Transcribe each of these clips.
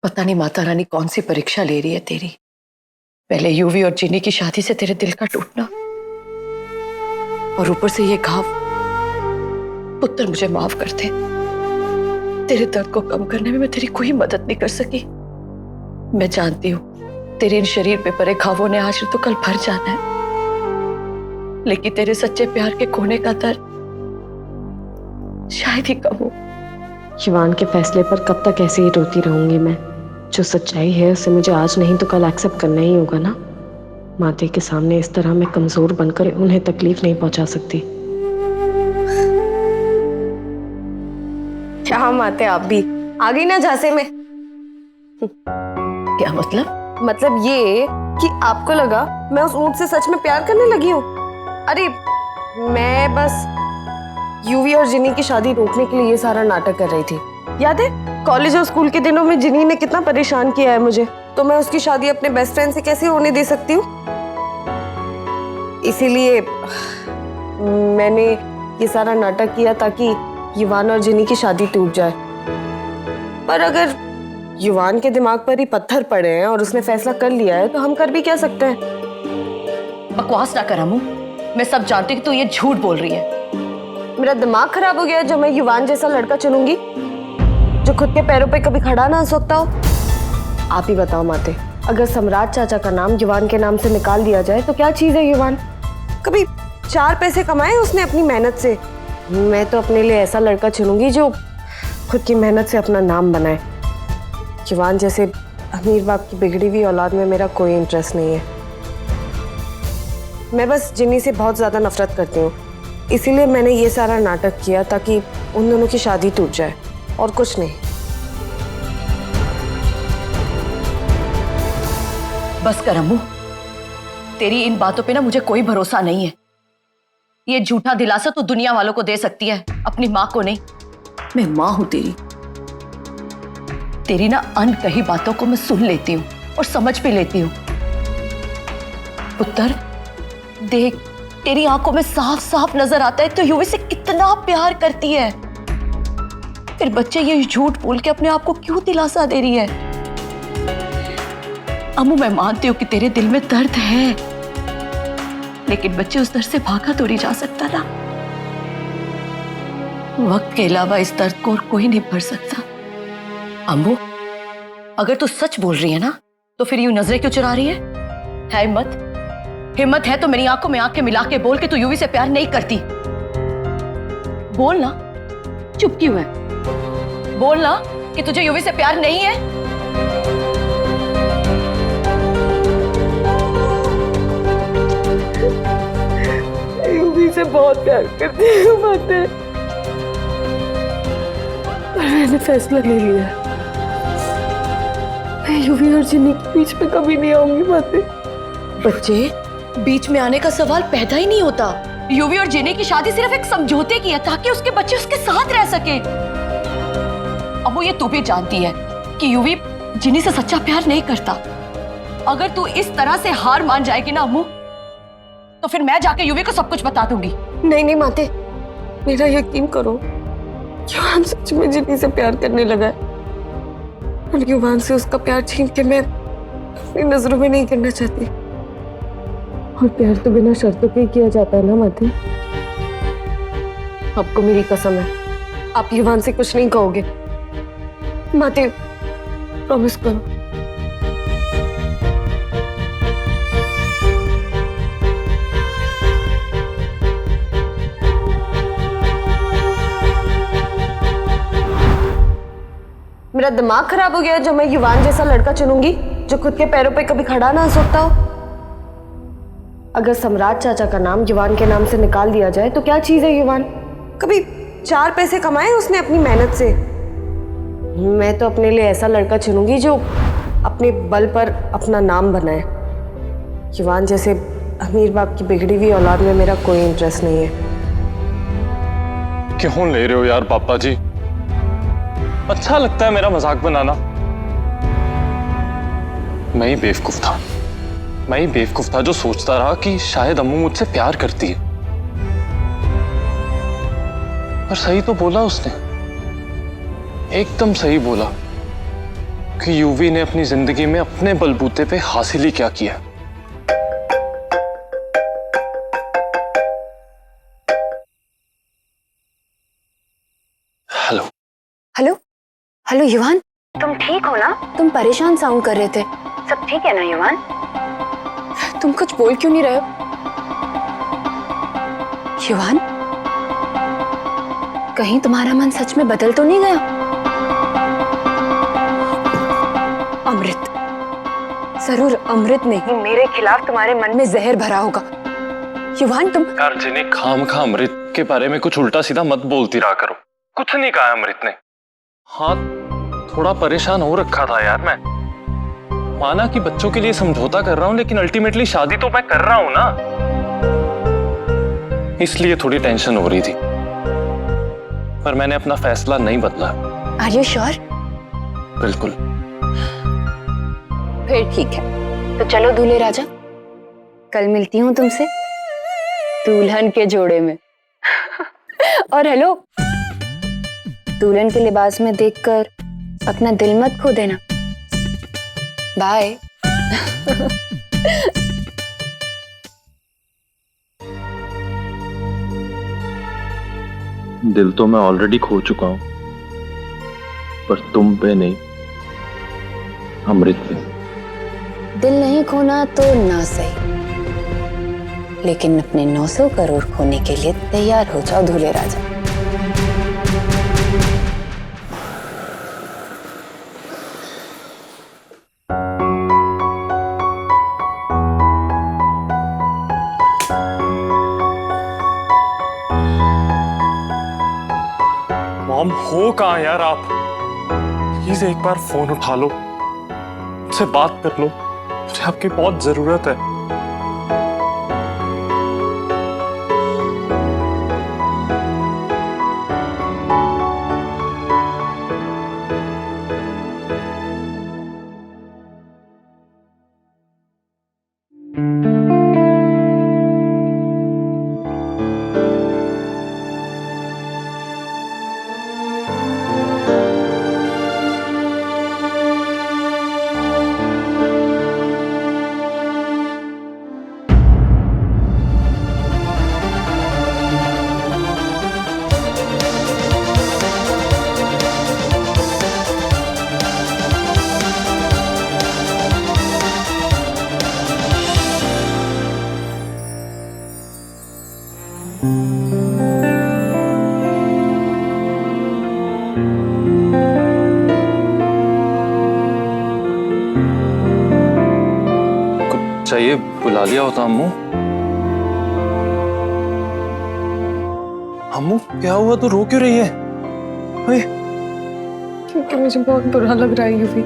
पता नहीं माता रानी कौन सी परीक्षा ले रही है तेरी। पहले यूवी और जिनी की शादी से तेरे दिल का टूटना, और ऊपर से ये घाव। पुत्र मुझे माफ कर दे, तेरे दर्द को कम करने में मैं तेरी कोई मदद नहीं कर सकी। मैं जानती हूँ तेरे इन शरीर पे पड़े घावों ने आज तो कल भर जाना है, लेकिन तेरे सच्चे प्यार के खोने का दर्द शायद ही कम हो। शिवान के फैसले पर कब तक ऐसे ही रोती रहूंगी मैं? जो सच्चाई है उसे मुझे आज नहीं तो कल एक्सेप्ट करना ही होगा ना। माते के सामने इस तरह मैं कमजोर बनकर उन्हें तकलीफ नहीं पहुंचा सकती। क्या माते, आप भी आ गई ना झांसे में। क्या मतलब? मतलब ये कि आपको लगा मैं उस ऊंट से सच में प्यार करने लगी हूँ। अरे मैं बस यूवी और जिनी की शादी रोकने के लिए ये सारा नाटक कर रही थी। याद है कॉलेज और स्कूल के दिनों में जिनी ने कितना परेशान किया है मुझे, तो मैं उसकी शादी अपने बेस्ट फ्रेंड से कैसे होने दे सकती हूँ। इसीलिए मैंने ये सारा नाटक किया ताकि युवान और जिनी की शादी टूट जाए। पर अगर युवान के दिमाग पर ही पत्थर पड़े हैं और उसने फैसला कर लिया है तो हम कर भी क्या सकते हैं। बकवास ना कर अम्मू, मैं सब जानती हूँ कि तू ये झूठ बोल रही है। मेरा दिमाग खराब हो गया है जो मैं युवान जैसा लड़का चुनूंगी जो खुद के पैरों पे कभी खड़ा ना हो सकता हो। आप ही बताओ माते, अगर सम्राट चाचा का नाम युवान के नाम से निकाल दिया जाए तो क्या चीज है युवान? कभी 4 पैसे कमाए उसने अपनी मेहनत से। मैं तो अपने लिए ऐसा लड़का चुनूंगी जो खुद की मेहनत से अपना नाम बनाए। युवान जैसे अमीर बाप की बिगड़ी हुई औलाद में मेरा कोई इंटरेस्ट नहीं है। मैं बस जिन्नी से बहुत ज्यादा नफरत करती हूँ, इसीलिए मैंने ये सारा नाटक किया ताकि उन दोनों की शादी टूट जाए, और कुछ नहीं। बस कर अम्मू, तेरी इन बातों पे ना मुझे कोई भरोसा नहीं है। ये झूठा दिलासा तो दुनिया वालों को दे सकती है, अपनी माँ को नहीं। मैं माँ हूं तेरी। तेरी ना अनकही बातों को मैं सुन लेती हूँ और समझ भी लेती हूँ। पुत्र देख, तेरी आंखों में साफ साफ नजर आता है तो यूवी से कितना प्यार करती है। फिर बच्चे ये झूठ बोल के अपने आप को क्यों दिलासा दे रही है? अम्मू मैं मानती हूँ कि तेरे दिल में दर्द है, लेकिन बच्चे उस दर्द से भागा तो नहीं जा सकता ना। वक्त के अलावा इस दर्द को और कोई नहीं भर सकता। अम्मू अगर तू सच बोल रही है ना तो फिर यूं नजरें क्यों चुरा रही है? हिम्मत हिम्मत है तो मेरी आंखों में आंखें मिला के बोल कि तू यूवी से प्यार नहीं करती। बोल ना, चुप क्यों है? बोल ना कि तुझे यूवी से प्यार नहीं है। यूवी से बहुत प्यार करती हूँ माते, पर मैंने फैसला ले लिया, मैं यूवी और जिनी के बीच में कभी नहीं आऊंगी माते। बच्चे बीच में आने का सवाल पैदा ही नहीं होता। यूवी और जिनी की शादी सिर्फ एक समझौते की है ताकि उसके बच्चे उसके साथ रह सके। अब वो ये तू भी जानती है कि यूवी जिनी से सच्चा प्यार नहीं करता। अगर तू इस तरह से हार मान जाएगी ना अम्मू, तो फिर मैं जाके यूवी को सब कुछ बता दूंगी। नहीं नहीं माते, मेरा यकीन करो, युवान सच में जिनी से प्यार करने लगा है, और युवान से उसका प्यार छीन के मैं अपनी नजरों में नहीं करना चाहती। और प्यार तो बिना शर्तों के ही किया जाता है ना माते। आपको मेरी कसम है, आप युवान से कुछ नहीं कहोगे माते, प्रॉमिस करो। मेरा दिमाग खराब हो गया है जो मैं युवान जैसा लड़का चुनूंगी जो खुद के पैरों पे कभी खड़ा ना हो सकता हो। अगर सम्राट चाचा का नाम युवान के नाम से निकाल दिया जाए तो क्या चीज है युवान? कभी 4 पैसे कमाए उसने अपनी मेहनत से। मैं तो अपने लिए ऐसा लड़का चुनूंगी जो अपने बल पर अपना नाम बनाए। युवान जैसे अमीर बाप की बिगड़ी हुई औलाद में मेरा कोई इंटरेस्ट नहीं है। क्यों ले रहे हो यार पापा जी? अच्छा लगता है मेरा मजाक बनाना? मैं ही बेवकूफ था, मैं ही बेवकूफ था जो सोचता रहा कि शायद अम्मू मुझसे प्यार करती है। पर सही तो बोला उसने, एकदम सही बोला कि यूवी ने अपनी जिंदगी में अपने बलबूते पे हासिल ही क्या किया। हेलो हेलो हेलो युवान, तुम ठीक हो ना? तुम परेशान साउंड कर रहे थे। सब ठीक है ना युवान? तुम कुछ बोल क्यों नहीं रहे हो? युवान, कहीं तुम्हारा मन सच में बदल तो नहीं गया? अमृत, जरूर अमृत ने ही मेरे खिलाफ तुम्हारे मन में जहर भरा होगा। युवान तुम यार जिन्हें खामखा अमृत के बारे में कुछ उल्टा सीधा मत बोलती रहा करो। कुछ नहीं कहा अमृत ने। हाँ थोड़ा परेशान हो रखा था यार मैं। माना कि बच्चों के लिए समझौता कर रहा हूं, लेकिन अल्टीमेटली शादी तो मैं कर रहा हूं ना, इसलिए थोड़ी टेंशन हो रही थी। पर मैंने अपना फैसला नहीं बदला। Are you sure? बिल्कुल। फिर ठीक है, तो चलो दूल्हे राजा, कल मिलती हूँ तुमसे दुल्हन के जोड़े में। और हेलो, दुल्हन के लिबास में देखकर अपना दिल मत खो देना। बाय। दिल तो मैं ऑलरेडी खो चुका हूं, पर तुम पे नहीं, अमृत पे। दिल नहीं खोना तो ना सही, लेकिन अपने 900 करोड़ खोने के लिए तैयार हो जाओ दूल्हे राजा। मॉम हो कहाँ यार आप? प्लीज एक बार फोन उठा लो, मुझसे बात कर लो, मुझे आपकी बहुत जरूरत है। चाहिए बुला लिया होता अम्मू। अम्मू क्या हुआ, तो रो क्यों रही है? ओए, क्योंकि मुझे बहुत बुरा लग रहा है यूवी।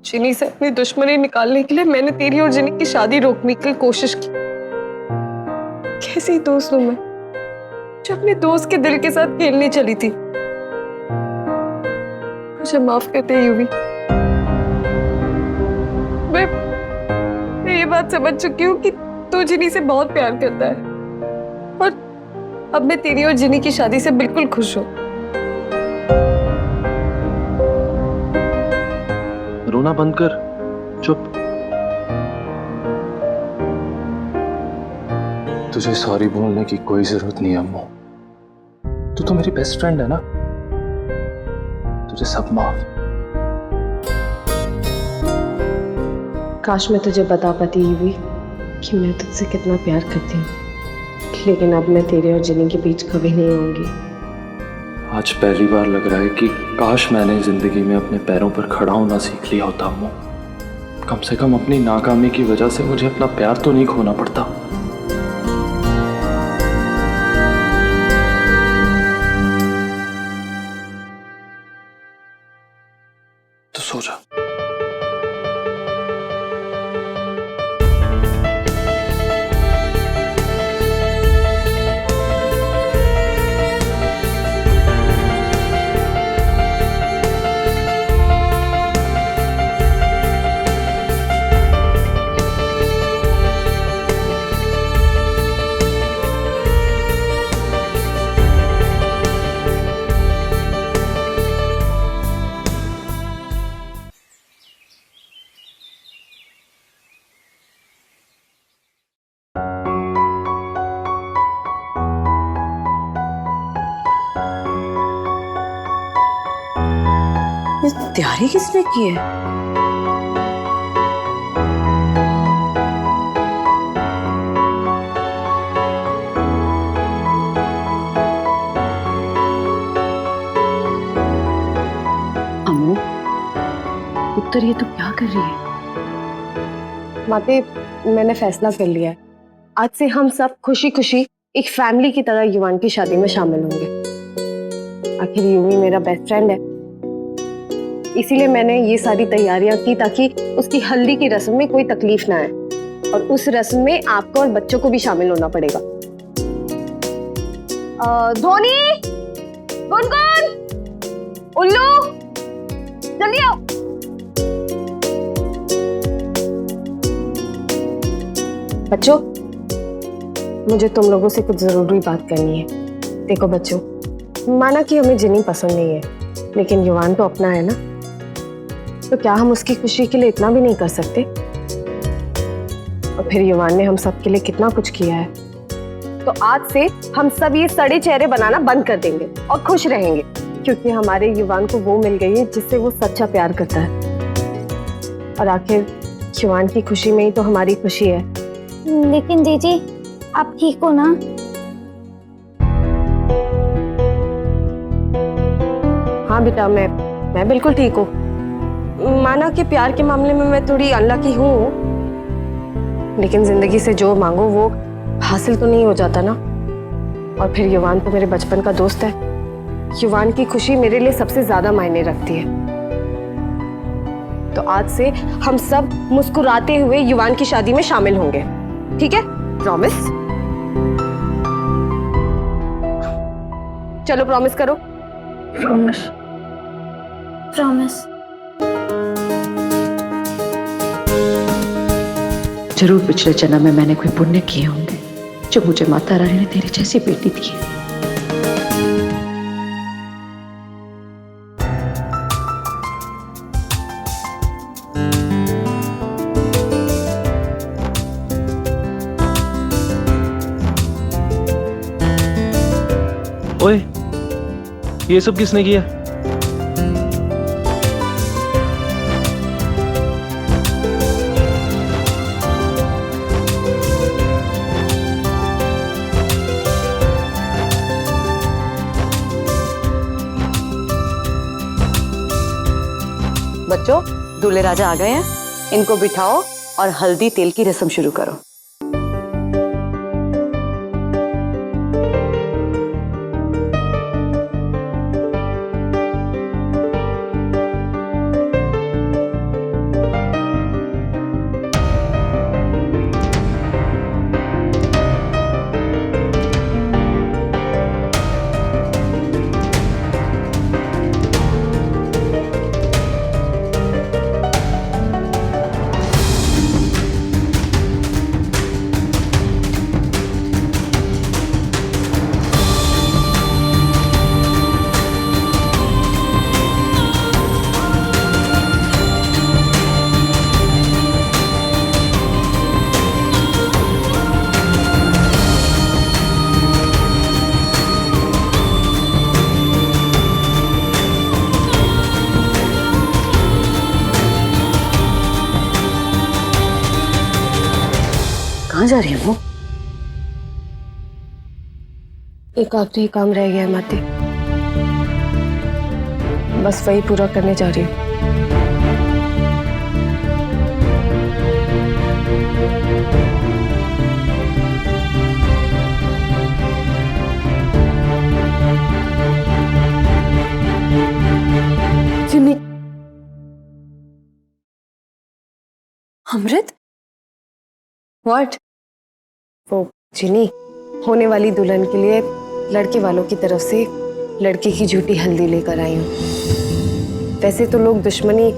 जिनी से अपनी दुश्मनी निकालने के लिए मैंने तेरी और जिनी की शादी रोकने की कोशिश की। कैसी दोस्त हूं मैं, जो अपने दोस्त के दिल के साथ खेलने चली थी। मुझे माफ कर दे यूवी। मैं ये बात समझ चुकी हूँ कि तू जिनी से बहुत प्यार करता है, और अब मैं तेरी और जिनी की शादी से बिल्कुल खुश हूँ। रोना बंद कर, चुप। तुझे सॉरी बोलने की कोई जरूरत नहीं अम्मू। तू तो मेरी बेस्ट फ्रेंड है ना, तुझे सब माफ। काश मैं तुझे बता पाती यूवी कि मैं तुझसे कितना प्यार करती हूँ, लेकिन अब मैं तेरे और जिनी के बीच कभी नहीं आऊंगी। आज पहली बार लग रहा है कि काश मैंने जिंदगी में अपने पैरों पर खड़ा होना सीख लिया होता अम्मू। कम से कम अपनी नाकामी की वजह से मुझे अपना प्यार तो नहीं खोना पड़ता। तो सो जा। ये तैयारी किसने की है? अम्मू, उत्तर ये तो क्या कर रही है? माते, मैंने फैसला कर लिया है। आज से हम सब खुशी खुशी एक फैमिली की तरह युवान की शादी में शामिल होंगे। आखिर यूवी मेरा बेस्ट फ्रेंड है, इसीलिए मैंने ये सारी तैयारियां की ताकि उसकी हल्दी की रस्म में कोई तकलीफ ना आए। और उस रस्म में आपको और बच्चों को भी शामिल होना पड़ेगा। धोनी, गुनगुन, उल्लू, जल्दी आओ। बच्चों, मुझे तुम लोगों से कुछ जरूरी बात करनी है। देखो बच्चों, माना कि हमें जिनी पसंद नहीं है, लेकिन युवान तो अपना है ना, तो क्या हम उसकी खुशी के लिए इतना भी नहीं कर सकते? और फिर युवान ने हम सब के लिए कितना कुछ किया है। तो आज से हम सब ये सड़े चेहरे बनाना बंद कर देंगे और खुश रहेंगे, क्योंकि हमारे युवान को वो मिल गई है जिससे वो सच्चा प्यार करता है। और आखिर युवान की खुशी में ही तो हमारी खुशी है। लेकिन जीजी, आप ठीक हो ना? हाँ बेटा, मैं बिल्कुल ठीक हूँ। माना कि प्यार के मामले में मैं थोड़ी अनलकी हूँ, लेकिन जिंदगी से जो मांगो वो हासिल तो नहीं हो जाता ना। और फिर युवान तो मेरे बचपन का दोस्त है। युवान की खुशी मेरे लिए सबसे ज्यादा मायने रखती है। तो आज से हम सब मुस्कुराते हुए युवान की शादी में शामिल होंगे, ठीक है? प्रॉमिस? चलो प्रॉमिस करो। प्रॉमिस। प्रॉमिस। जरूर पिछले जन्म में मैंने कोई पुण्य किए होंगे जो मुझे माता रानी ने तेरी जैसी बेटी दी है। ओए, ये सब किसने किया? बच्चों, दूल्हे राजा आ गए हैं, इनको बिठाओ और हल्दी तेल की रस्म शुरू करो। कहाँ जा रही है वो? एक आखिरी काम रह गया है माते, बस वही पूरा करने जा रही हूँ। Jimmy, Amrit, what? वो जिनी, होने वाली दुल्हन के लिए लड़के वालों की तरफ से लड़के की झूठी हल्दी लेकर आई हूँ। वैसे तो लोग दुश्मनी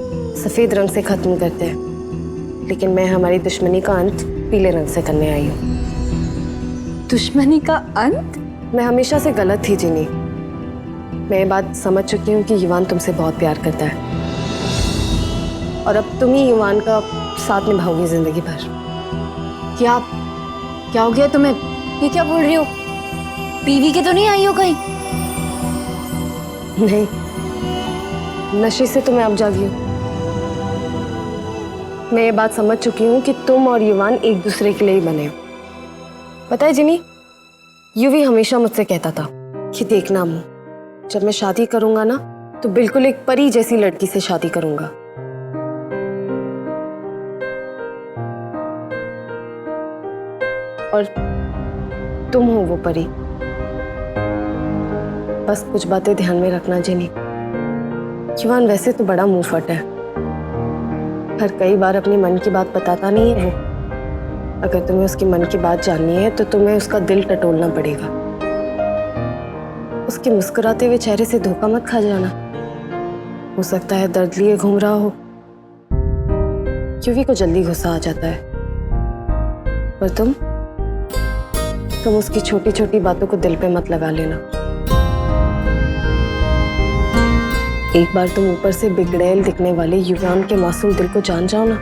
सफेद रंग से खत्म करते हैं, लेकिन मैं हमारी दुश्मनी का अंत पीले रंग से करने आई हूँ। दुश्मनी का अंत? मैं हमेशा से गलत थी जिनी। मैं ये बात समझ चुकी हूँ कि युवान तुमसे बहुत प्यार करता है, और अब तुम ही युवान का साथ निभाओगी जिंदगी भर। क्या हो गया तुम्हें? ये क्या बोल रही हो? पीवी के तो नहीं आई हो कहीं? नहीं, नशे से तो मैं अब जागी हूँ। मैं ये बात समझ चुकी हूँ कि तुम और युवान एक दूसरे के लिए ही बने हो। पता है जिमी, युवी हमेशा मुझसे कहता था कि देखना अम्मू, जब मैं शादी करूंगा ना तो बिल्कुल एक परी जैसी लड़की से शादी करूंगा। और तुम हो वो परी। बस कुछ बातें ध्यान में रखना जिनी। युवान वैसे तो बड़ा मुंहफट है, पर कई बार अपनी मन की बात बताता नहीं है वो। अगर तुम्हें उसकी मन की बात जाननी है तो तुम्हें उसका दिल टटोलना पड़ेगा। उसके मुस्कुराते हुए चेहरे से धोखा मत खा जाना। हो सकता है दर्द लिए घूम रहा हो। युवी को जल्दी गुस्सा आ जाता है, पर तुम उसकी छोटी छोटी बातों को दिल पे मत लगा लेना। एक बार तुम ऊपर से बिगड़ैल दिखने वाले युवान के मासूम दिल को जान जाओ ना,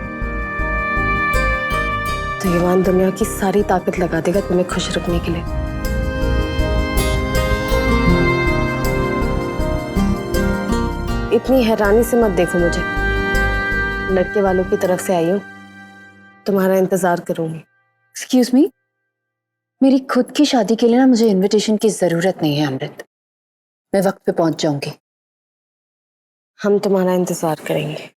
तो युवान दुनिया की सारी ताकत लगा देगा तुम्हें खुश रखने के लिए। इतनी हैरानी से मत देखो मुझे, लड़के वालों की तरफ से आई हूं, तुम्हारा इंतजार करूंगी। एक्सक्यूज मी, मेरी खुद की शादी के लिए ना मुझे इनविटेशन की जरूरत नहीं है अमृत। मैं वक्त पे पहुंच जाऊंगी। हम तुम्हारा इंतजार करेंगे।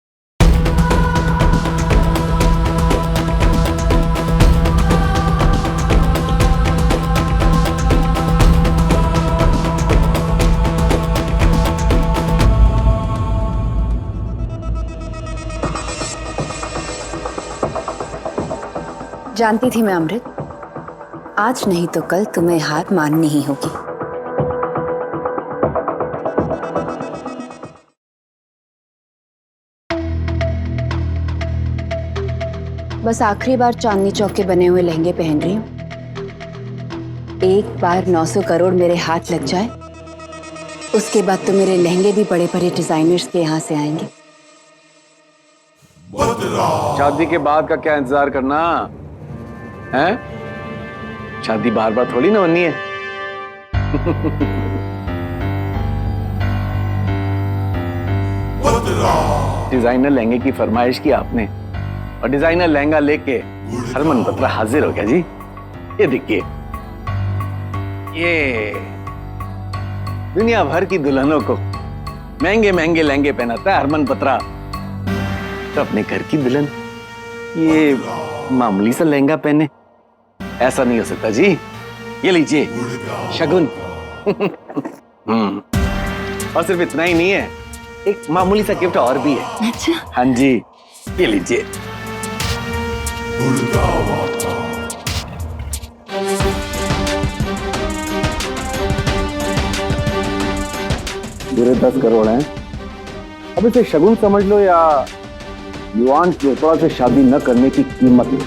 जानती थी मैं अमृत, आज नहीं तो कल तुम्हें हार माननी ही होगी। बस आखिरी बार चांदनी चौक के बने हुए लहंगे पहन रही हूं। एक बार 900 करोड़ मेरे हाथ लग जाए, उसके बाद तो मेरे लहंगे भी बड़े बड़े डिजाइनर्स के यहां से आएंगे। शादी के बाद का क्या इंतजार करना है? शादी बार बार थोड़ी ना बननी है। डिजाइनर लहंगे की फरमाइश की आपने और डिजाइनर लहंगा लेके हरमन पत्रा हाजिर हो गया जी। ये देखिए, ये दुनिया भर की दुल्हनों को महंगे महंगे लहंगे पहनाता है हरमन पत्रा, तो अपने घर की दुल्हन ये मामूली सा लहंगा पहने, ऐसा नहीं हो सकता जी। ये लीजिए शगुन। और सिर्फ इतना ही नहीं है, एक मामूली सा गिफ्ट और भी है। अच्छा? हाँ जी, ये लीजिए। पूरे 10 करोड़ हैं। अब इसे शगुन समझ लो या युवान चोपड़ा से शादी न करने की कीमत।